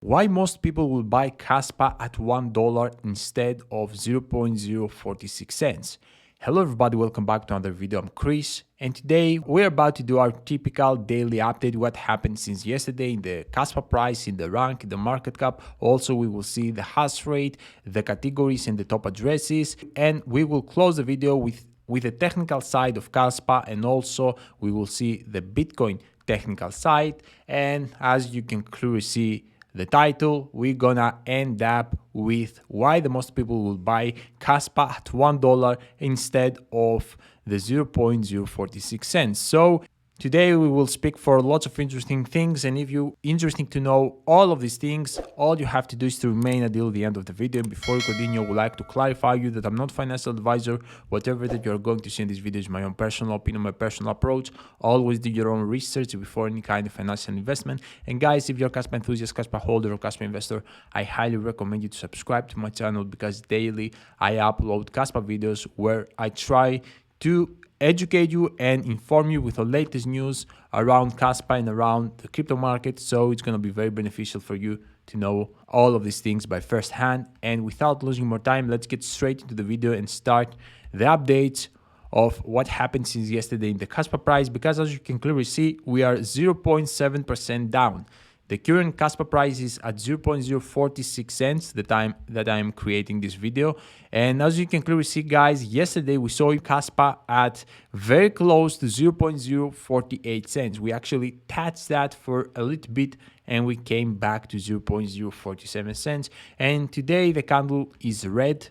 Why most people will buy Kaspa at $1 instead of 0.046 cents. Hello everybody, welcome back to another video. I'm Chris, and today we're about to do our typical daily update, what happened since yesterday in the Kaspa price, in the rank, in the market cap. Also, we will see the hash rate, the categories and the top addresses, and we will close the video with the technical side of Kaspa, and also we will see the Bitcoin technical side. And as you can clearly see, the title, we're gonna end up with why the most people will buy Kaspa at $1 instead of the 0.046 cents. So today we will speak for lots of interesting things, and if you're interested to know all of these things, all you have to do is to remain until the end of the video. Before we continue, I would like to clarify you that I'm not financial advisor. Whatever that you're going to see in this video is my own personal opinion, my personal approach. Always do your own research before any kind of financial investment. And guys, if you're a Kaspa enthusiast, Kaspa holder, or Kaspa investor, I highly recommend you to subscribe to my channel, because daily I upload Kaspa videos where I try to educate you and inform you with the latest news around Kaspa and around the crypto market. So it's going to be very beneficial for you to know all of these things by first hand. And without losing more time, let's get straight into the video and start the updates of what happened since yesterday in the Kaspa price, because as you can clearly see, we are 0.7% down. The current Kaspa price is at 0.046 cents the time that I'm creating this video. And as you can clearly see, guys, yesterday we saw Kaspa at very close to 0.048 cents. We actually touched that for a little bit and we came back to 0.047 cents. And today the candle is red,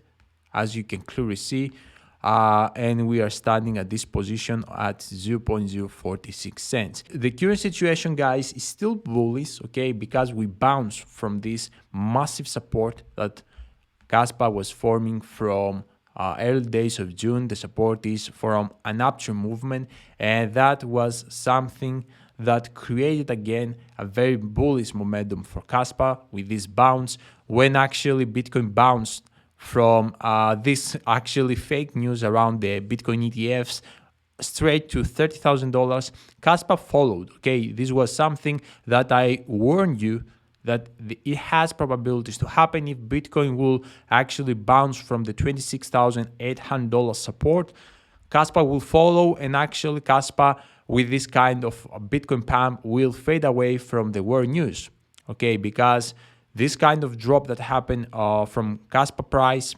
as you can clearly see. And we are standing at this position at 0.046 cents. The current situation, guys, is still bullish, okay, because we bounced from this massive support that Kaspa was forming from early days of June. The support is from an uptrend movement, and that was something that created again a very bullish momentum for Kaspa with this bounce. When actually Bitcoin bounced from this actually fake news around the Bitcoin ETFs straight to $30,000, Kaspa followed. Okay, this was something that I warned you that it has probabilities to happen. If Bitcoin will actually bounce from the $26,800 support, Kaspa will follow, and actually Kaspa with this kind of Bitcoin pump will fade away from the war news. Okay, because this kind of drop that happened from Kaspa price,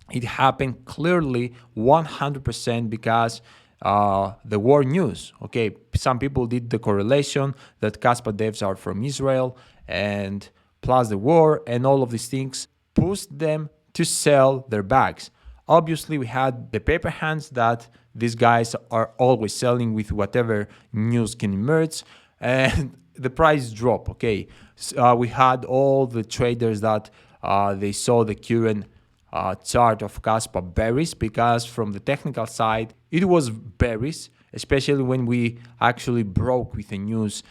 it happened clearly 100% because the war news. Okay, some people did the correlation that Kaspa devs are from Israel, and plus the war and all of these things pushed them to sell their bags. Obviously, we had the paper hands that these guys are always selling with whatever news can emerge, and the price drop. Okay, we had all the traders that they saw the current chart of Kaspa bearish, because from the technical side it was bearish, especially when we actually broke with the news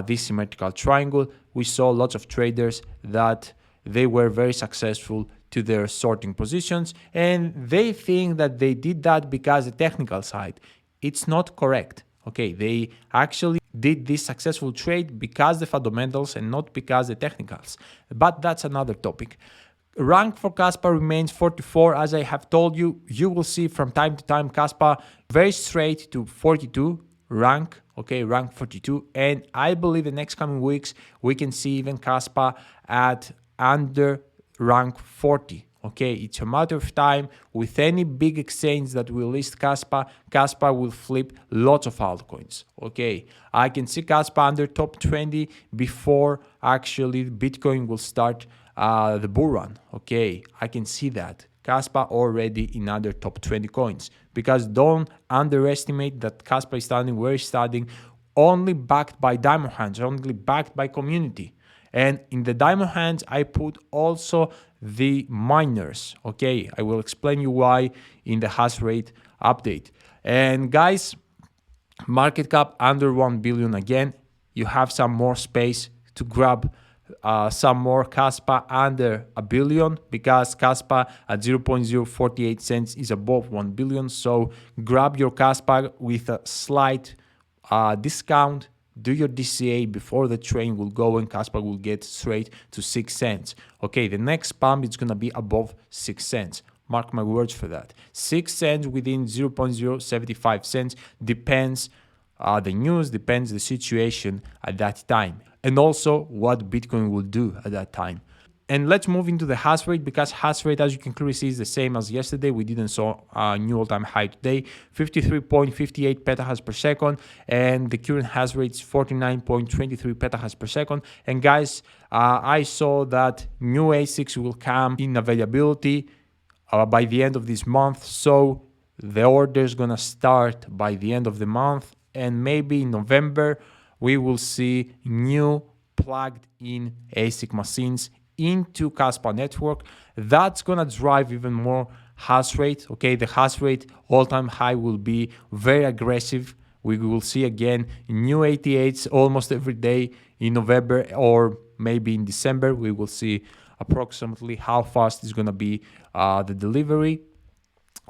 this symmetrical triangle. We saw lots of traders that they were very successful to their sorting positions, and they think that they did that because the technical side. It's not correct. Okay, they actually did this successful trade because the fundamentals and not because the technicals. But that's another topic. Rank for Kaspa remains 44. As I have told you, you will see from time to time Kaspa very straight to 42 rank. Okay, rank 42. And I believe the next coming weeks we can see even Kaspa at under rank 40. Okay, it's a matter of time. With any big exchange that will list Kaspa, Kaspa will flip lots of altcoins. Okay, I can see Kaspa under top 20 before actually Bitcoin will start the bull run. Okay, I can see that. Kaspa already in under top 20 coins, because don't underestimate that Kaspa is standing where it's standing, only backed by diamond hands, only backed by community. And in the diamond hands, I put also the miners. Okay, I will explain you why in the hash rate update. And guys, market cap under 1 billion again. You have some more space to grab some more Kaspa under a billion, because Kaspa at 0.048 cents is above 1 billion. So grab your Kaspa with a slight discount do your DCA before the train will go and Kaspa will get straight to 6 cents. Okay, the next pump is gonna be above 6 cents. Mark my words for that. 6 cents within 0.075 cents depends the news, depends the situation at that time, and also what Bitcoin will do at that time. And let's move into the hash rate, because hash rate, as you can clearly see, is the same as yesterday. We didn't saw a new all-time high today, 53.58 petahash per second, and the current hash rate is 49.23 petahash per second. And guys, I saw that new ASICs will come in availability by the end of this month, so the order is gonna start by the end of the month, and maybe in November we will see new plugged in ASIC machines into Kaspa network. That's gonna drive even more hash rate. Okay, the hash rate all-time high will be very aggressive. We will see again new 88s almost every day in November, or maybe in December. We will see approximately how fast is gonna be the delivery,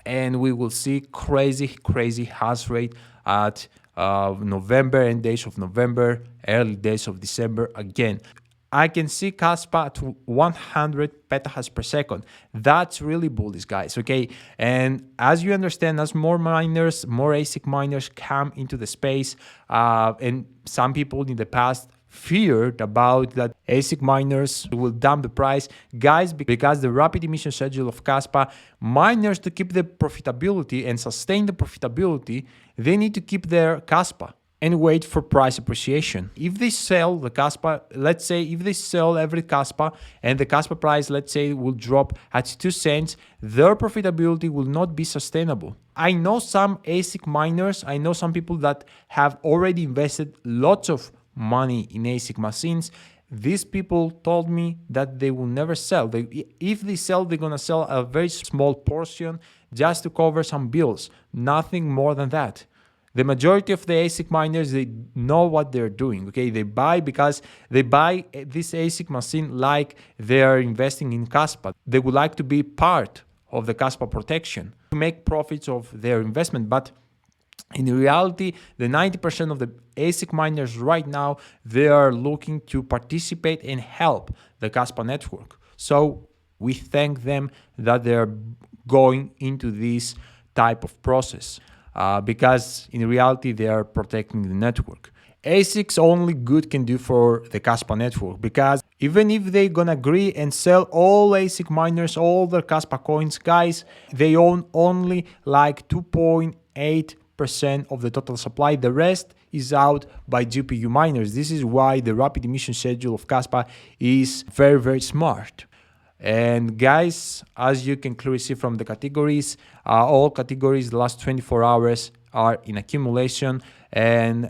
and we will see crazy hash rate at November, end days of November, early days of December again. I can see Kaspa at 100 petahash per second. That's really bullish, guys, okay? And as you understand, as more miners, more ASIC miners come into the space, and some people in the past feared about that ASIC miners will dump the price. Guys, because the rapid emission schedule of Kaspa, miners, to keep the profitability and sustain the profitability, they need to keep their Kaspa and wait for price appreciation. If they sell the Kaspa, let's say if they sell every Kaspa and the Kaspa price, let's say, will drop at 2 cents, their profitability will not be sustainable. I know some ASIC miners, I know some people that have already invested lots of money in ASIC machines. These people told me that they will never sell. If they sell, they're gonna sell a very small portion just to cover some bills, nothing more than that. The majority of the ASIC miners, they know what they're doing, okay? They buy because they buy this ASIC machine like they are investing in Kaspa. They would like to be part of the Kaspa protection to make profits of their investment. But in reality, the 90% of the ASIC miners right now, they are looking to participate and help the Kaspa network. So we thank them that they're going into this type of process. Because in reality they are protecting the network. ASICs only good can do for the Kaspa network, because even if they're gonna agree and sell all ASIC miners, all their Kaspa coins, guys, they own only like 2.8% of the total supply. The rest is out by GPU miners. This is why the rapid emission schedule of Kaspa is very smart. And guys, as you can clearly see from the categories, all categories the last 24 hours are in accumulation, and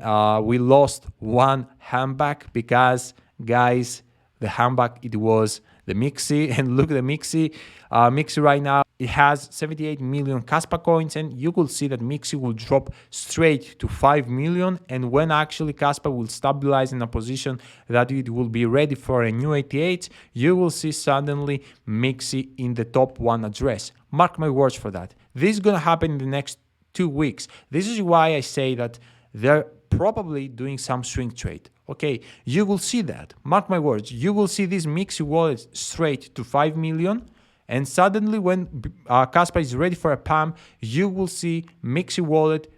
we lost one handbag because, guys, the handbag, it was the Mixi. And look at the Mixi. Mixi right now, it has 78 million Kaspa coins, and you will see that Mixi will drop straight to 5 million. And when actually Kaspa will stabilize in a position that it will be ready for a new 88, you will see suddenly Mixi in the top 1 address. Mark my words for that. This is gonna happen in the next 2 weeks. This is why I say that they're probably doing some swing trade. Okay, you will see that. Mark my words. You will see this Mixi wallet straight to 5 million. And suddenly when Kaspa is ready for a pump, you will see Mixi wallet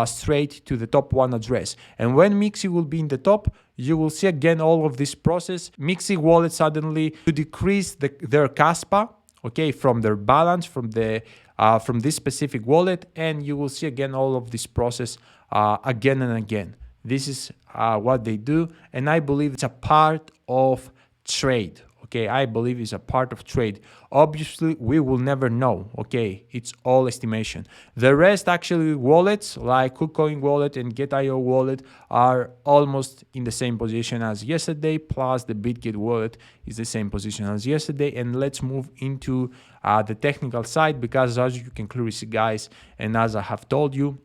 straight to the top 1 address. And when Mixi will be in the top, you will see again all of this process. Mixi wallet suddenly to decrease their Kaspa, okay, from their balance, from this specific wallet, and you will see again all of this process again and again. This is what they do, and I believe it's a part of trade. Okay, I believe it's a part of trade. Obviously, we will never know. Okay, it's all estimation. The rest, actually, wallets like KuCoin wallet and Get.io wallet are almost in the same position as yesterday. Plus, the BitGet wallet is the same position as yesterday. And let's move into the technical side, because as you can clearly see, guys, and as I have told you,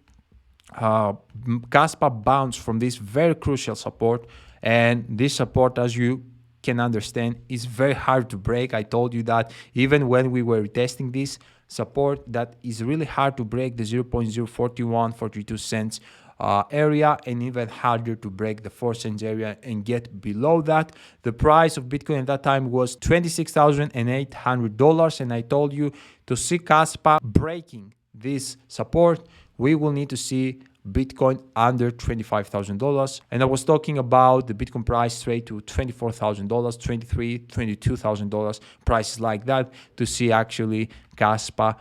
Kaspa bounced from this very crucial support, and this support, as you can understand, is very hard to break. I told you that even when we were testing this support, that is really hard to break, the 0.04142 cents area, and even harder to break the 4 cents area and get below that. The price of Bitcoin at that time was $26,800, and I told you to see Kaspa breaking this support, we will need to see Bitcoin under $25,000. And I was talking about the Bitcoin price straight to $24,000, $23,000, $22,000, prices like that, to see actually Kaspa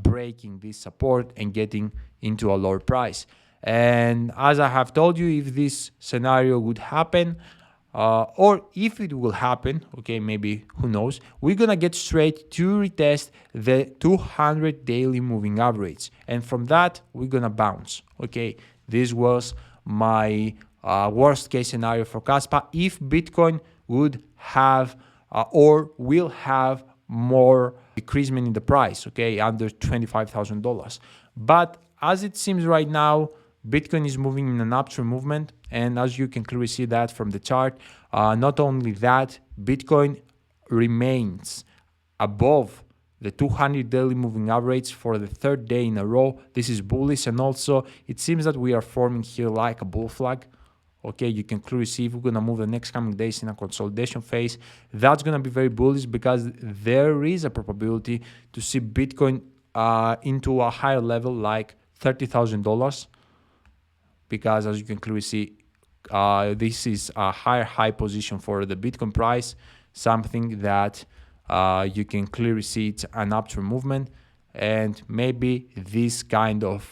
breaking this support and getting into a lower price. And as I have told you, if this scenario would happen, or if it will happen, okay, maybe, who knows, we're gonna get straight to retest the 200 daily moving average, and from that we're gonna bounce. Okay, this was my worst case scenario for Kaspa if Bitcoin would have or will have more decreasement in the price, okay, under $25,000. But as it seems right now, Bitcoin is moving in an uptrend movement, and as you can clearly see that from the chart, not only that, Bitcoin remains above the 200 daily moving average for the third day in a row. This is bullish, and also it seems that we are forming here like a bull flag. Okay, you can clearly see if we're gonna move the next coming days in a consolidation phase, that's gonna be very bullish, because there is a probability to see Bitcoin into a higher level like $30,000. Because as you can clearly see, this is a high position for the Bitcoin price, something that you can clearly see it's an uptrend movement, and maybe this kind of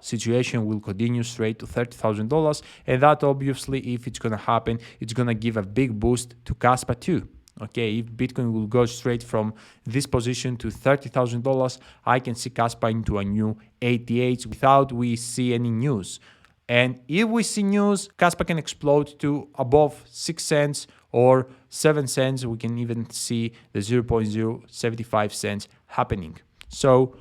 situation will continue straight to $30,000, and that obviously, if it's gonna happen, it's gonna give a big boost to Kaspa too. Okay, if Bitcoin will go straight from this position to $30,000, I can see Kaspa into a new 88 without we see any news. And if we see news, Kaspa can explode to above 6 cents or 7 cents. We can even see the 0.075 cents happening. So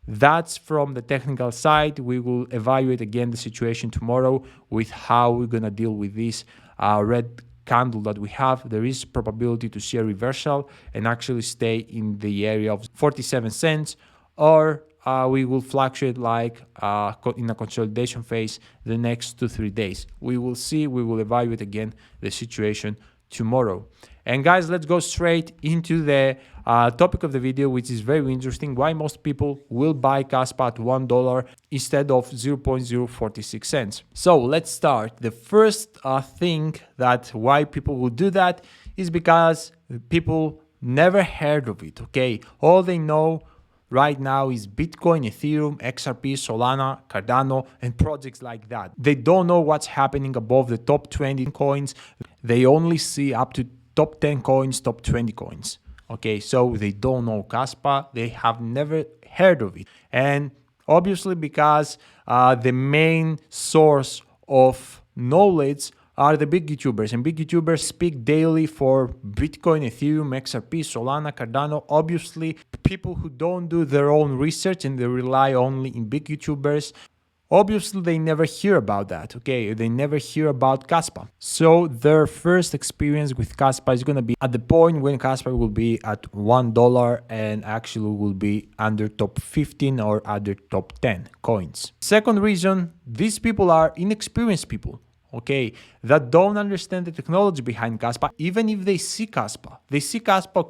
that's from the technical side. We will evaluate again the situation tomorrow with how we're going to deal with this red candle that we have. There is probability to see a reversal and actually stay in the area of 47 cents, or we will fluctuate like in a consolidation phase the next 2-3 days. We will see, we will evaluate again the situation tomorrow. And guys, let's go straight into the topic of the video, which is very interesting: why most people will buy Kaspa at $1 instead of 0.046 cents. So let's start. The first thing that why people will do that is because people never heard of it. Okay, all they know right now is Bitcoin, Ethereum, XRP, Solana, Cardano, and projects like that. They don't know what's happening above the top 20 coins. They only see up to top 10 coins, top 20 coins. Okay, so they don't know Kaspa. They have never heard of it. And obviously because the main source of knowledge are the big YouTubers, and big YouTubers speak daily for Bitcoin, Ethereum, XRP, Solana, Cardano. Obviously, people who don't do their own research and they rely only in big YouTubers, obviously they never hear about that, okay? They never hear about Kaspa. So their first experience with Kaspa is gonna be at the point when Kaspa will be at $1 and actually will be under top 15 or under top 10 coins. Second reason, these people are inexperienced people, okay, that don't understand the technology behind Kaspa. Even if they see Kaspa,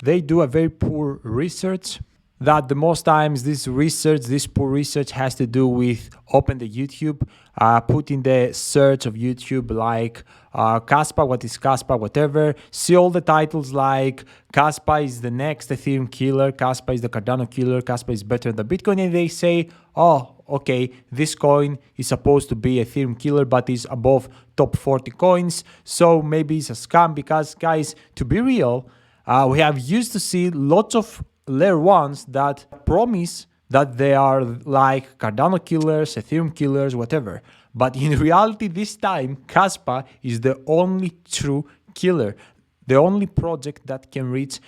they do a very poor research. That the most times this poor research has to do with open the YouTube, put in the search of YouTube like Kaspa, what is Kaspa, whatever, see all the titles like Kaspa is the next Ethereum killer, Kaspa is the Cardano killer, Kaspa is better than Bitcoin, and they say, oh, okay, this coin is supposed to be Ethereum killer, but is above top 40 coins, so maybe it's a scam. Because guys, to be real, we have used to see lots of layer ones that promise that they are like Cardano killers, Ethereum killers, whatever. But in reality, this time, Kaspa is the only true killer, the only project that can reach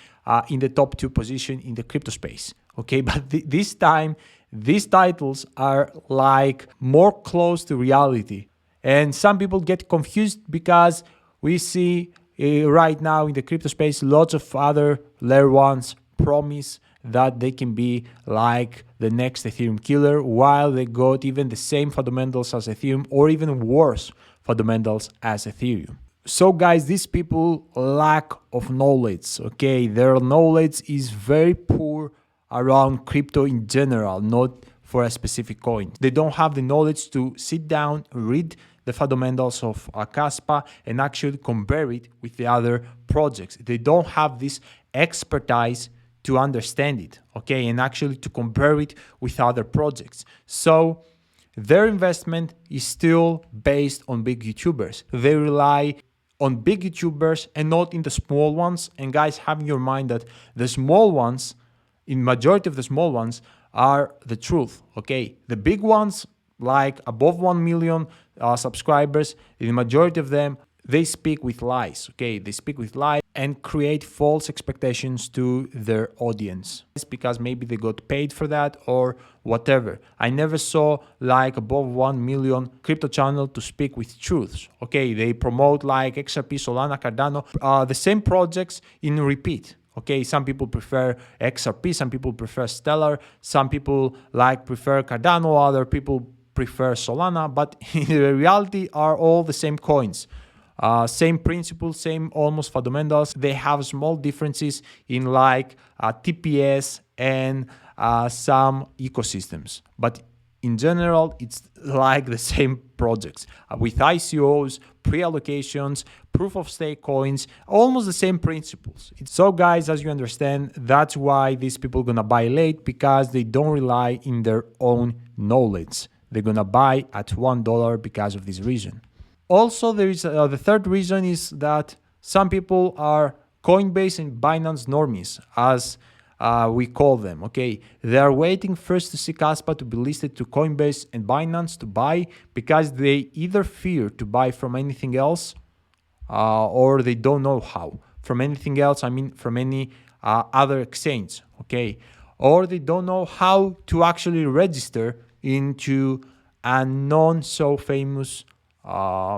in the top 2 position in the crypto space. Okay, but this time, these titles are like more close to reality. And some people get confused because we see right now in the crypto space lots of other layer ones promise that they can be like the next Ethereum killer, while they got even the same fundamentals as Ethereum or even worse fundamentals as Ethereum. So guys, these people lack of knowledge, okay? Their knowledge is very poor around crypto in general, not for a specific coin. They don't have the knowledge to sit down, read the fundamentals of Kaspa and actually compare it with the other projects. They don't have this expertise to understand it, okay, and actually to compare it with other projects. So their investment is still based on big YouTubers. They rely on big YouTubers and not in the small ones. And guys, have in your mind that the small ones, in majority of the small ones, are the truth, okay? The big ones, like above 1 million subscribers, the majority of them, they speak with lies, okay? They speak with lies and create false expectations to their audience. It's because maybe they got paid for that or whatever. I never saw like above 1 million crypto channel to speak with truths, okay? They promote like XRP, Solana, Cardano, the same projects in repeat. Okay, some people prefer XRP, some people prefer Stellar, some people like prefer Cardano, other people prefer Solana, but in reality are all the same coins. Same principles, same almost fundamentals. They have small differences in like TPS and some ecosystems. But in general, it's like the same projects with ICOs, pre-allocations, proof of stake coins, almost the same principles. So guys, as you understand, that's why these people gonna buy late, because they don't rely in their own knowledge. They're gonna buy at $1 because of this reason. Also, there is the third reason is that some people are Coinbase and Binance normies, as we call them, okay? They are waiting first to see Kaspa to be listed to Coinbase and Binance to buy, because they either fear to buy from anything else or they don't know how. From anything else, I mean from any other exchange, okay? Or they don't know how to actually register into a non-so-famous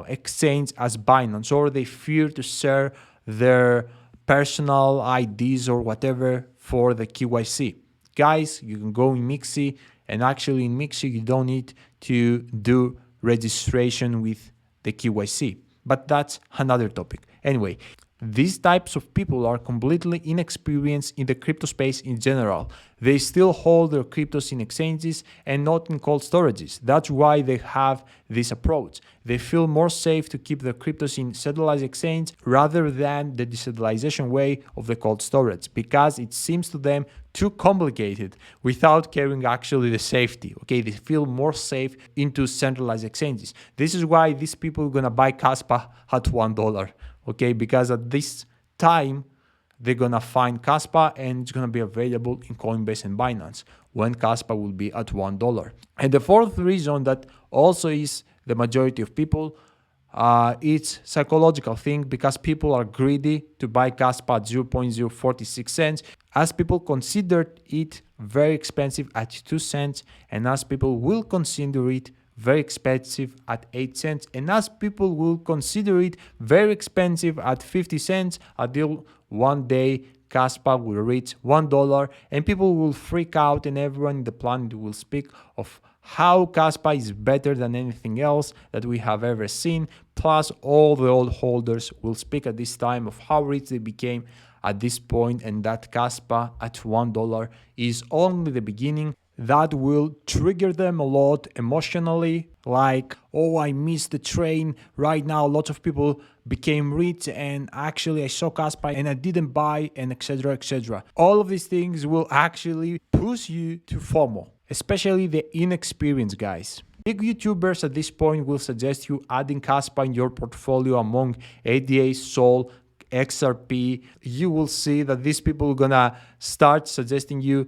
exchange as Binance, or they fear to share their personal IDs or whatever for the KYC. Guys, you can go in Mixi, and actually in Mixi you don't need to do registration with the KYC, but that's another topic. Anyway, these types of people are completely inexperienced in the crypto space in general. They still hold their cryptos in exchanges and not in cold storages. That's why they have this approach. They feel more safe to keep their cryptos in centralized exchange rather than the decentralization way of the cold storage, because it seems to them too complicated without carrying actually the safety. Okay, they feel more safe into centralized exchanges. This is why these people are gonna buy Kaspa at $1. Okay, because at this time they're gonna find Kaspa and it's gonna be available in Coinbase and Binance when Kaspa will be at $1. And the fourth reason that also is the majority of people, it's psychological thing, because people are greedy to buy Kaspa at 0.046 cents, as people considered it very expensive at 2 cents, and as people will consider it very expensive at 8 cents, and as people will consider it very expensive at 50 cents until one day Kaspa will reach $1 and people will freak out, and everyone in the planet will speak of how Kaspa is better than anything else that we have ever seen. Plus, all the old holders will speak at this time of how rich they became at this point, and that Kaspa at $1 is only the beginning. That will trigger them a lot emotionally, like, oh, I missed the train right now, lots of people became rich and actually I saw Kaspa and I didn't buy, and etc, etc. All of these things will actually push you to FOMO, especially the inexperienced guys. Big YouTubers at this point will suggest you adding Kaspa in your portfolio among ADA, Sol, XRP. You will see that these people are gonna start suggesting you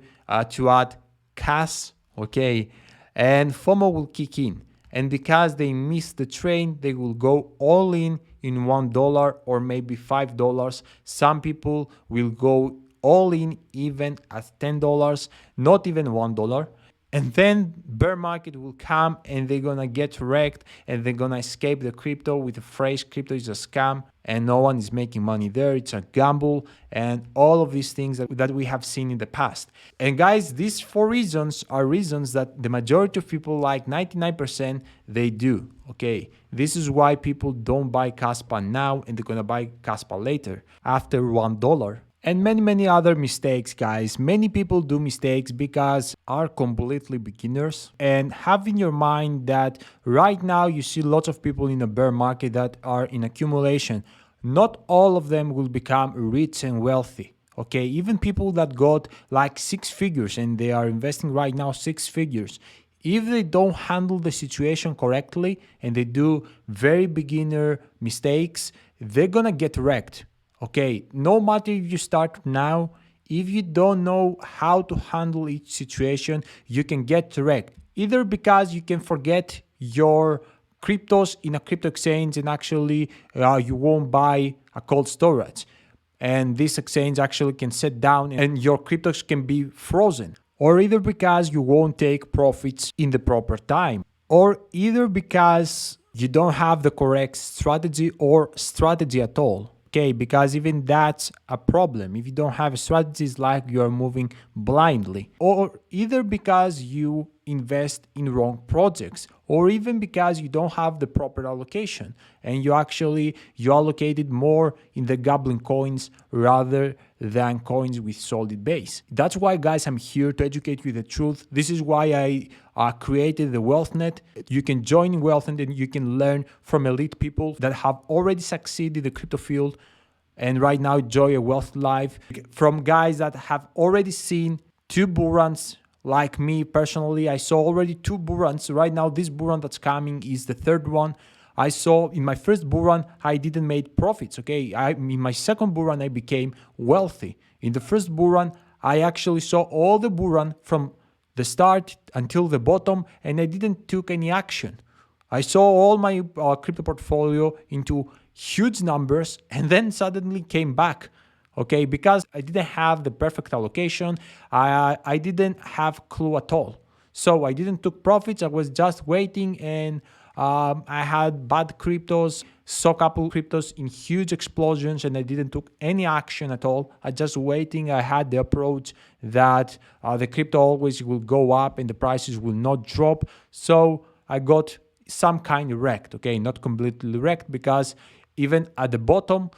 to add Cas, okay, and FOMO will kick in, and because they missed the train, they will go all in $1 or maybe $5. Some people will go all in even at $10, not even $1. and then bear market will come and they're gonna get wrecked and they're gonna escape the crypto with the phrase crypto is a scam and no one is making money there, it's a gamble, and all of these things that we have seen in the past. And guys, these 4 reasons are reasons that the majority of people, like 99%, they do. Okay, this is why people don't buy Kaspa now and they're gonna buy Kaspa later after $1. And many other mistakes, guys. Many people do mistakes because are completely beginners. And have in your mind that right now you see lots of people in a bear market that are in accumulation. Not all of them will become rich and wealthy. Okay, even people that got like 6 figures and they are investing right now 6 figures. If they don't handle the situation correctly and they do very beginner mistakes, they're gonna get wrecked. Okay, no matter if you start now, if you don't know how to handle each situation, you can get wrecked. Either because you can forget your cryptos in a crypto exchange and actually you won't buy a cold storage. And this exchange actually can set down and your cryptos can be frozen. Or either because you won't take profits in the proper time. Or either because you don't have the correct strategy or strategy at all. Okay, because even that's a problem. If you don't have a strategy, it's like you are moving blindly. Or either because you invest in wrong projects, or even because you don't have the proper allocation and you allocated more in the gambling coins rather than coins with solid base. That's why, guys, I'm here to educate you the truth. This is why I created the WealthNet. You can join WealthNet and you can learn from elite people that have already succeeded in the crypto field and right now enjoy a wealth life, from guys that have already seen 2 bull runs. Like me personally, I saw already 2 bull runs. Right now, this bull run that's coming is the 3rd one. I saw in my first bull run, I didn't make profits. Okay, in my second bull run, I became wealthy. In the first bull run, I actually saw all the bull run from the start until the bottom, and I didn't took any action. I saw all my crypto portfolio into huge numbers and then suddenly came back. Okay, because I didn't have the perfect allocation, I didn't have clue at all. So I didn't took profits, I was just waiting, and I had bad cryptos, saw a couple cryptos in huge explosions, and I didn't took any action at all. I just waiting. I had the approach that the crypto always will go up and the prices will not drop. So I got some kind of wrecked, okay, not completely wrecked, because even at the bottom,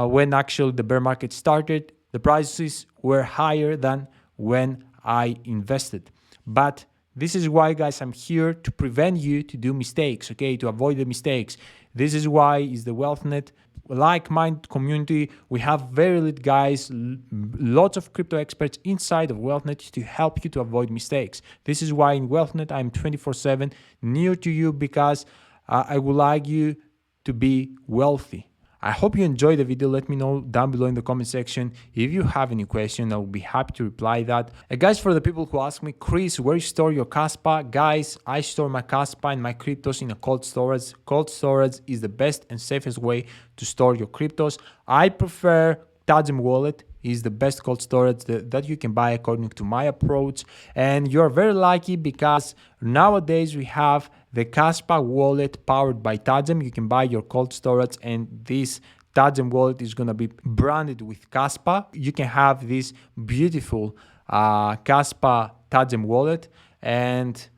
when actually the bear market started, the prices were higher than when I invested. But this is why, guys, I'm here to prevent you to do mistakes, okay, to avoid the mistakes. This is why is the WealthNet like-minded community. We have very elite guys, lots of crypto experts inside of WealthNet to help you to avoid mistakes. This is why in WealthNet I'm 24/7 near to you, because I would like you to be wealthy. I hope you enjoyed the video. Let me know down below in the comment section if you have any question. I will be happy to reply that. And guys, for the people who ask me, Chris, where you store your Kaspa? Guys, I store my Kaspa and my cryptos in a cold storage. Cold storage is the best and safest way to store your cryptos. I prefer Tangem Wallet. Is the best cold storage that you can buy according to my approach. And you're very lucky because nowadays we have the Kaspa wallet powered by Tangem. You can buy your cold storage and this Tangem wallet is going to be branded with Kaspa. You can have this beautiful Kaspa Tangem wallet. And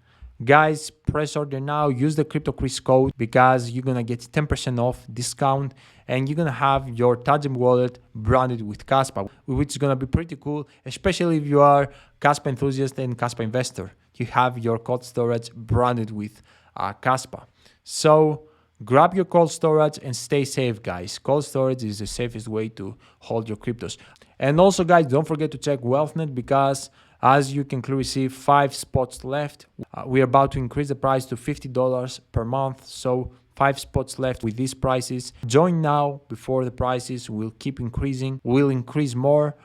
guys, press order now. Use the CryptoChris code because you're going to get 10% off discount. And you're going to have your Tangem wallet branded with Kaspa, which is going to be pretty cool, especially if you are Kaspa enthusiast and Kaspa investor. You have your cold storage branded with Kaspa. So grab your cold storage and stay safe, guys. Cold storage is the safest way to hold your cryptos. And also, guys, don't forget to check WealthNet because as you can clearly see, 5 spots left. We're about to increase the price to $50 per month. So 5 spots left with these prices. Join now before the prices will keep increasing. Will increase more.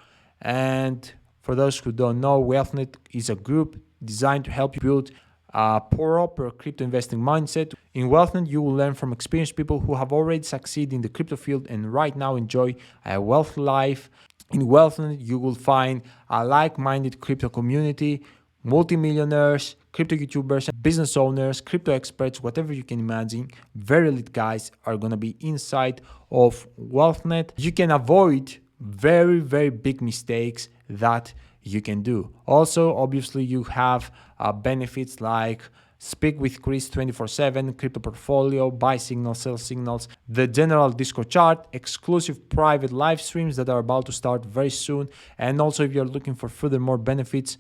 And for those who don't know, WealthNet is a group designed to help you build a proper crypto investing mindset. In WealthNet, you will learn from experienced people who have already succeeded in the crypto field and right now enjoy a wealthy life. In WealthNet, you will find a like-minded crypto community multimillionaires, crypto YouTubers, business owners, crypto experts, whatever you can imagine. Very elite guys are gonna be inside of WealthNet. You can avoid very, very big mistakes that you can do. Also, obviously, you have benefits like speak with Chris 24/7, crypto portfolio, buy signals, sell signals, the general Discord chart, exclusive private live streams that are about to start very soon. And also, if you're looking for further more benefits,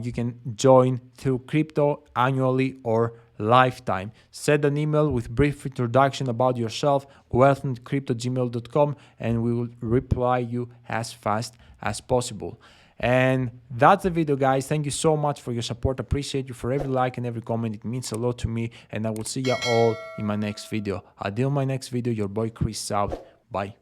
you can join through crypto annually or lifetime. Send an email with brief introduction about yourself, wealthnetcrypto@gmail.com, and we will reply you as fast as possible. And that's the video, guys. Thank you so much for your support. Appreciate you for every like and every comment. It means a lot to me, and I will see you all in my next video. Until my next video, your boy Chris out. Bye.